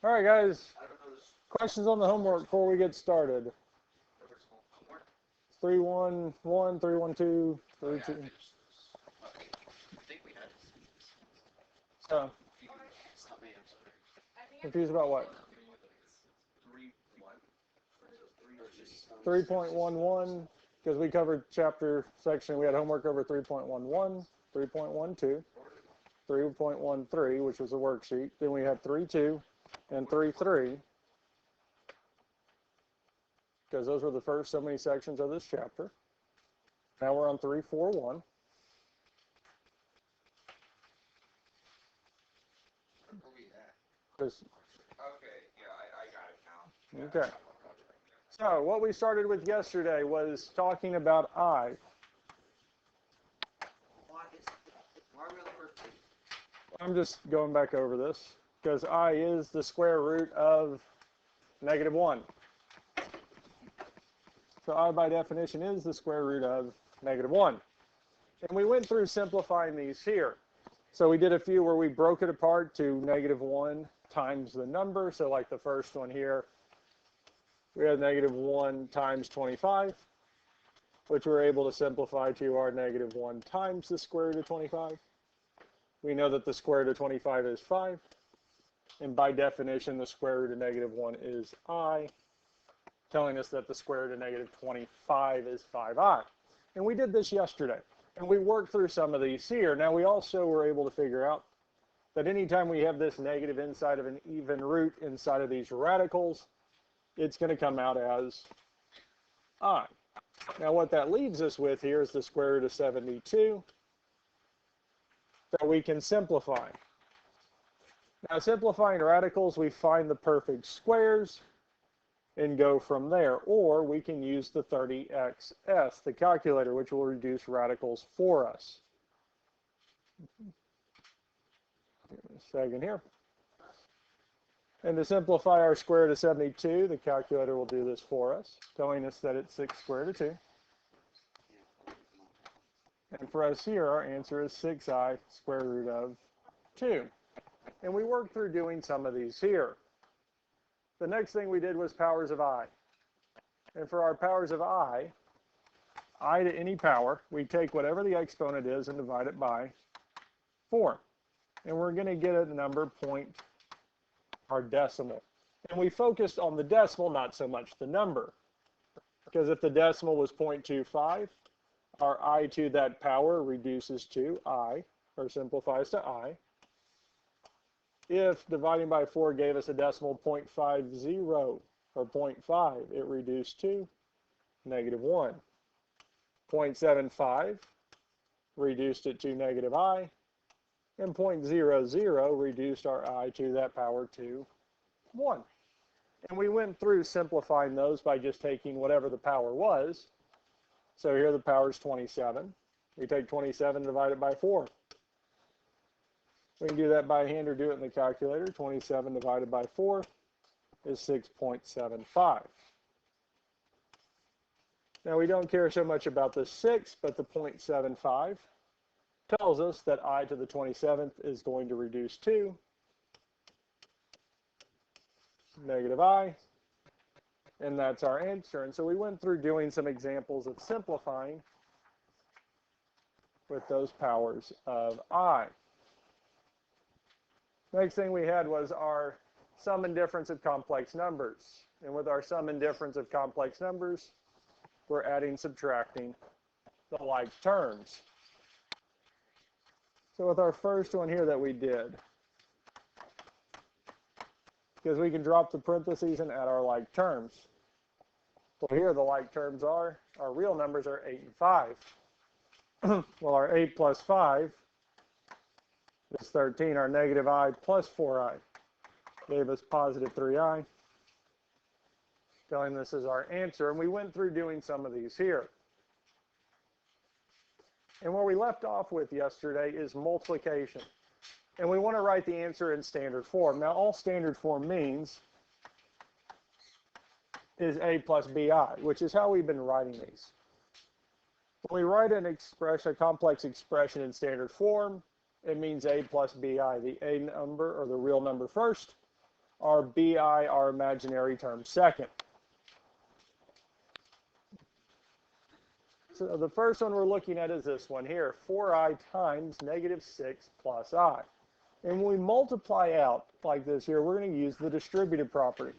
All right, guys. Questions on the homework before we get started. 311, 312, 32. So, confused about what? 3.11, because we covered chapter section. We had homework over 3.11, 3.12, 3.13, which was a worksheet. Then we had 3.2 and 3.3, because those were the first so many sections of this chapter. Now we're on 3.4.1. Okay, yeah, I got it now. Okay. So what we started with yesterday was talking about I. I'm just going back over this because I is the square root of -1. So I by definition is the square root of -1. And we went through simplifying these here. So we did a few where we broke it apart to -1 times the number. So like the first one here, we had -1 times 25, which we're able to simplify to our -1 times the square root of 25. We know that the square root of 25 is 5. And by definition, the square root of -1 is I, telling us that the square root of -25 is 5i. And we did this yesterday. And we worked through some of these here. Now, we also were able to figure out that anytime we have this negative inside of an even root inside of these radicals, it's going to come out as I. Now, what that leaves us with here is the square root of 72 that we can simplify. Now, simplifying radicals, we find the perfect squares and go from there. Or we can use the 30xs, the calculator, which will reduce radicals for us. Give me a second here. And to simplify our square root of 72, the calculator will do this for us, telling us that it's 6 square root of 2. And for us here, our answer is 6i square root of 2. And we worked through doing some of these here. The next thing we did was powers of I. And for our powers of I to any power, we take whatever the exponent is and divide it by 4. And we're going to get a number our decimal. And we focused on the decimal, not so much the number. Because if the decimal was 0.25, our I to that power reduces to I, or simplifies to I. If dividing by 4 gave us a decimal 0.50 or 0.5, it reduced to -1. 0.75 reduced it to -I, and 0.00 reduced our I to that power to 1. And we went through simplifying those by just taking whatever the power was. So here the power is 27. We take 27 and divide it by 4. We can do that by hand or do it in the calculator. 27 divided by 4 is 6.75. Now we don't care so much about the 6, but the 0.75 tells us that I to the 27th is going to reduce to -I, and that's our answer. And so we went through doing some examples of simplifying with those powers of I. Next thing we had was our sum and difference of complex numbers. And with our sum and difference of complex numbers, we're adding, subtracting the like terms. So with our first one here that we did, because we can drop the parentheses and add our like terms. Well, here the like terms are, our real numbers are 8 and 5. Well, our 8 plus 5 is 13. Our -I plus 4i gave us positive 3i, telling this is our answer. And we went through doing some of these here. And where we left off with yesterday is multiplication. And we want to write the answer in standard form. Now, all standard form means is a plus bi, which is how we've been writing these. When we write an expression, a complex expression in standard form, it means a plus bi, the a number or the real number first, our bi, our imaginary term, second. So the first one we're looking at is this one here, 4i times negative 6 plus I. And when we multiply out like this here, we're going to use the distributive property.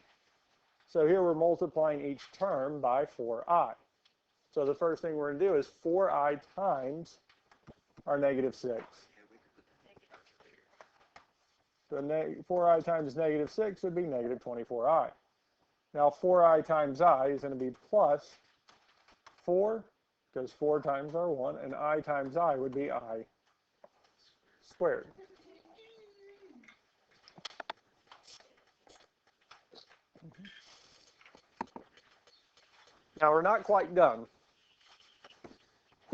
So here we're multiplying each term by 4i. So the first thing we're going to do is 4i times our negative 6. So 4i times negative 6 would be negative 24i. Now 4i times I is going to be plus 4, because 4 times our 1, and I times I would be I squared. Now we're not quite done.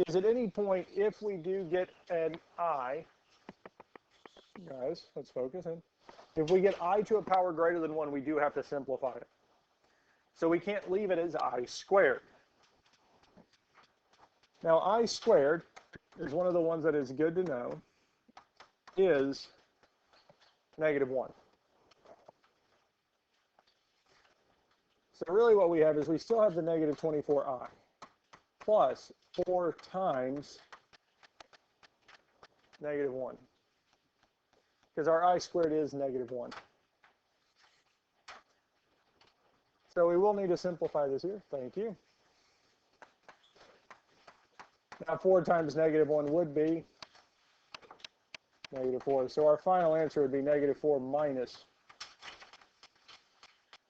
Is at any point, if we do get an I, guys, let's focus in. If we get I to a power greater than 1, we do have to simplify it. So we can't leave it as I squared. Now I squared is one of the ones that is good to know, is negative 1. So really what we have is we still have the negative 24i plus 4 times negative 1. Because our I squared is negative 1. So we will need to simplify this here. Thank you. Now 4 times negative 1 would be negative 4. So our final answer would be negative 4 minus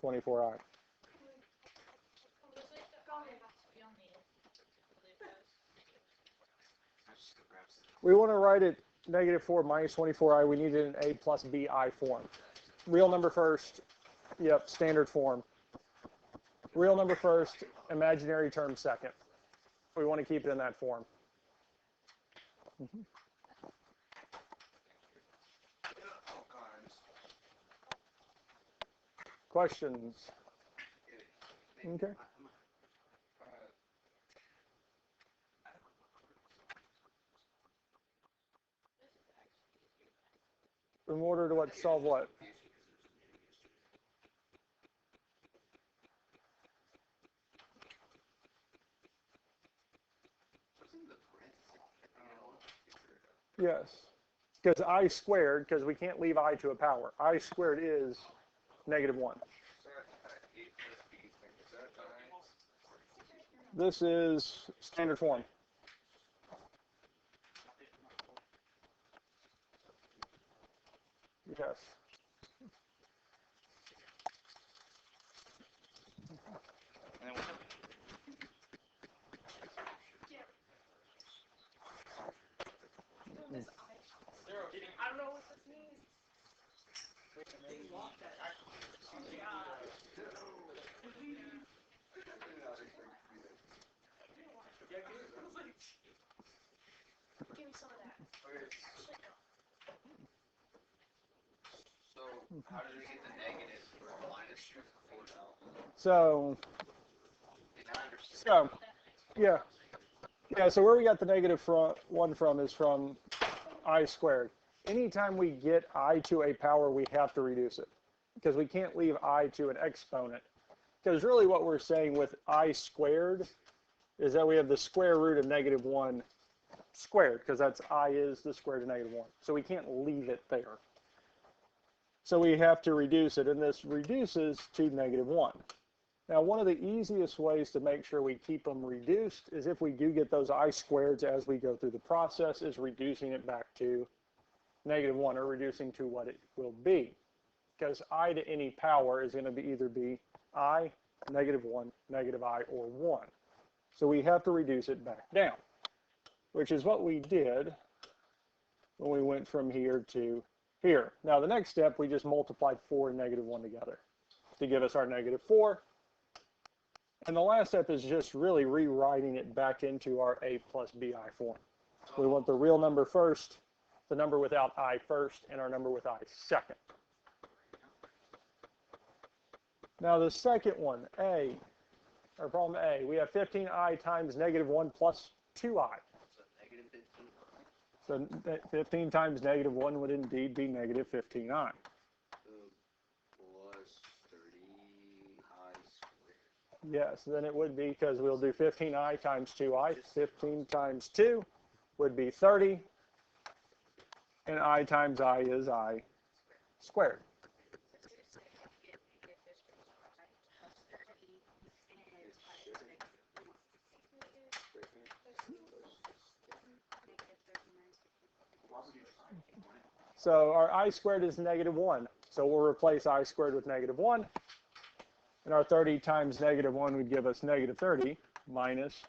24i. We want to write it negative 4 minus 24i. We need it in a plus bi form. Real number first. Yep, standard form. Real number first, imaginary term second. We want to keep it in that form. Questions? Okay. In order to what? Solve what? Yes. Because I squared, because we can't leave I to a power. I squared is negative 1. This is standard form. Yes. I don't know what this means. Give me some of that. So how did we get the negative minus 4 now? So yeah. Yeah, so where we got the negative 1 from is from I squared. Anytime we get I to a power, we have to reduce it, because we can't leave I to an exponent. Because really what we're saying with I squared is that we have the square root of negative 1 squared, because that's I is the square root of negative 1. So we can't leave it there. So we have to reduce it, and this reduces to negative 1. Now, one of the easiest ways to make sure we keep them reduced is if we do get those I squareds as we go through the process, is reducing it back to negative 1, or reducing to what it will be. Because I to any power is going to be either be I, negative 1, negative I, or 1. So we have to reduce it back down, which is what we did when we went from here to here. Now, the next step, we just multiplied 4 and negative 1 together to give us our negative 4. And the last step is just really rewriting it back into our a plus bi form. We want the real number first, the number without I first, and our number with I second. Now the second one, A, or problem A, we have 15i times negative 1 plus 2i. So 15 times negative 1 would indeed be negative 15i. What Yes, then it would be, because we'll do 15i times 2i. 15 times 2 would be 30. And I times I is I squared. So our I squared is -1. So we'll replace I squared with -1. And our 30 times -1 would give us -30 minus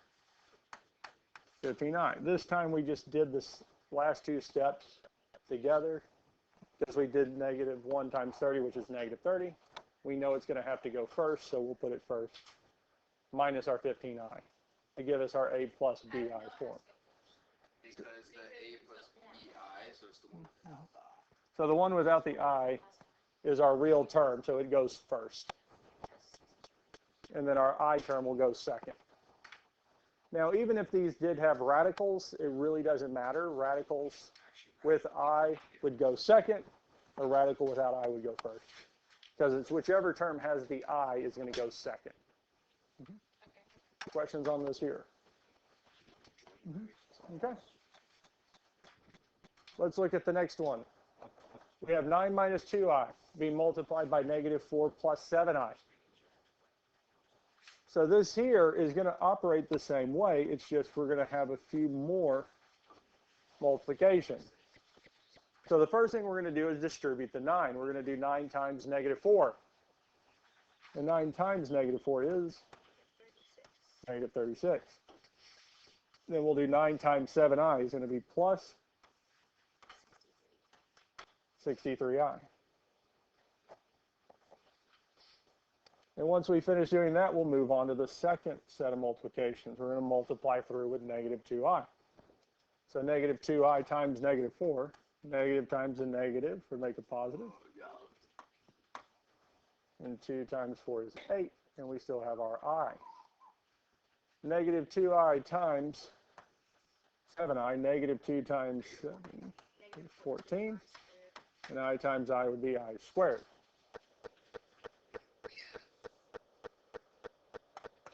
15i. This time we just did this last two steps together because we did -1 times 30, which is -30. We know it's going to have to go first, so we'll put it first, minus our 15i to give us our a plus bi form. Because the a plus bi, so it's the one without the I. So the one without the I is our real term, so it goes first. And then our I term will go second. Now, even if these did have radicals, it really doesn't matter. Radicals with I would go second, a radical without I would go first. Because it's whichever term has the I is going to go second. Questions on this here? Okay. Let's look at the next one. We have 9 minus 2i being multiplied by -4 plus 7i. So this here is going to operate the same way. It's just we're going to have a few more multiplication. So the first thing we're going to do is distribute the 9. We're going to do 9 times -4. And 9 times -4 is -36. Then we'll do 9 times 7i is going to be plus 63i. And once we finish doing that, we'll move on to the second set of multiplications. We're going to multiply through with -2i. So -2i times -4, negative times a negative would make a positive. And 2 times 4 is 8, and we still have our I. -2i times 7i, -2 times 7 is 14, and I times I would be I squared.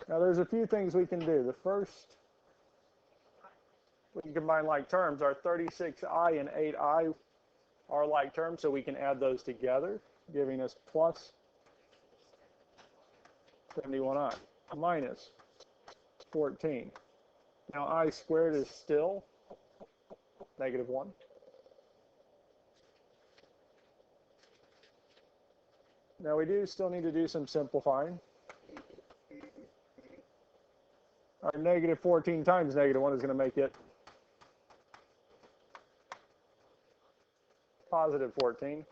Now there's a few things we can do. The first, we can combine like terms. Our 36i and 8i are like terms, so we can add those together, giving us plus 71i minus 14. Now I squared is still -1. Now we do still need to do some simplifying. Our -14 times -1 is going to make it positive 14.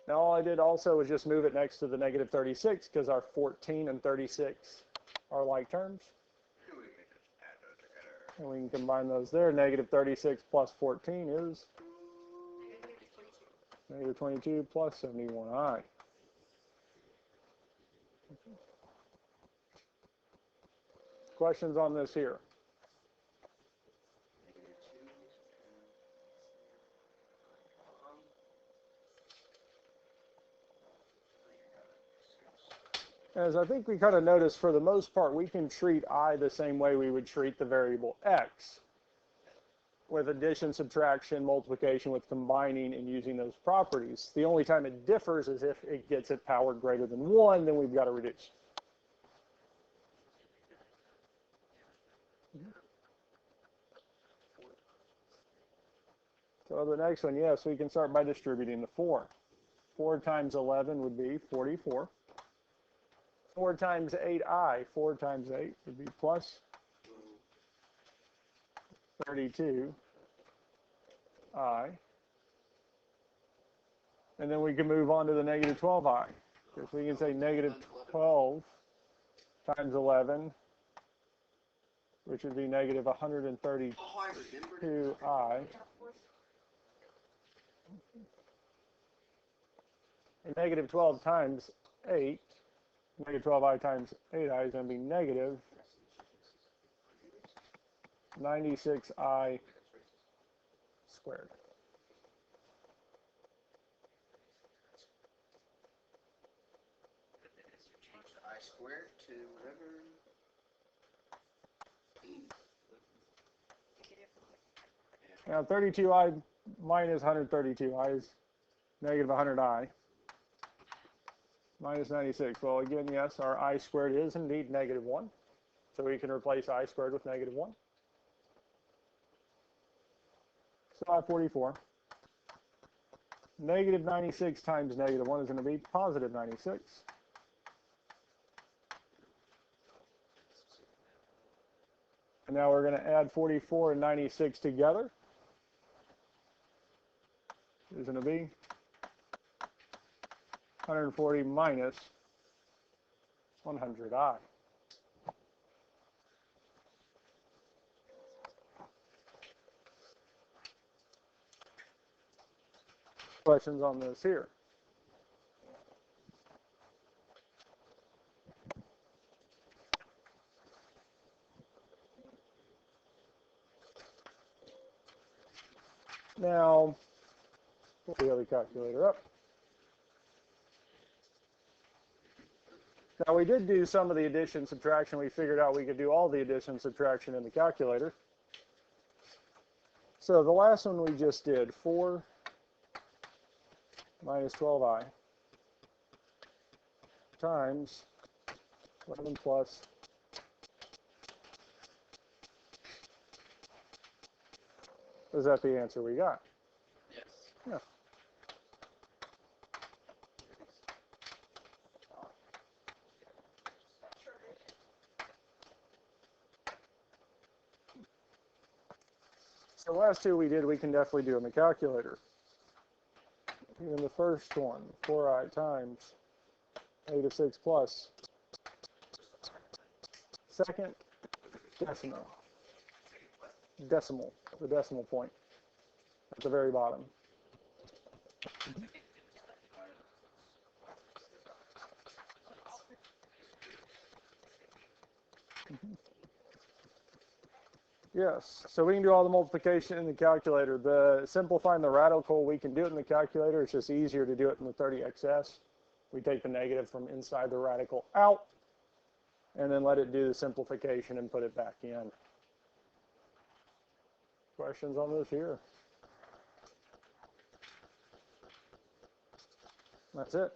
Now all I did also was just move it next to the -36 because our 14 and 36 are like terms. And we can combine those there. -36 plus 14 is -22 plus 71i. Questions on this here? As I think we kind of noticed, for the most part, we can treat I the same way we would treat the variable x, with addition, subtraction, multiplication, with combining and using those properties. The only time it differs is if it gets at power greater than 1, then we've got to reduce. So the next one, yes, we can start by distributing the 4. 4 times 11 would be 44. 4 times 8i, 4 times 8 would be plus 32i. And then we can move on to the -12i. Because we can say -12 times 11, which would be -132i. And -12 times 8, -12i times 8i is going to be -96i squared. squared to whatever. Now 32i minus 132i is negative 100i. Minus 96. Well, again, yes, our I squared is indeed negative 1. So we can replace I squared with negative 1. So I 44. Negative 96 times negative 1 is going to be positive 96. And now we're going to add 44 and 96 together. It's going to be 140 minus 100i. Questions on this here? Now, put the other calculator up. Now, we did do some of the addition, subtraction. We figured out we could do all the addition, subtraction in the calculator. So the last one we just did, 4 minus 12i times 11 plus is that the answer we got? Yes. Yeah. So the last two we did, we can definitely do in the calculator. Even the first one, 4i times negative 6 plus. Second, decimal. Decimal, the decimal point at the very bottom. Yes, so we can do all the multiplication in the calculator. The simplifying the radical, we can do it in the calculator. It's just easier to do it in the 30xs. We take the negative from inside the radical out, and then let it do the simplification and put it back in. Questions on this here? That's it.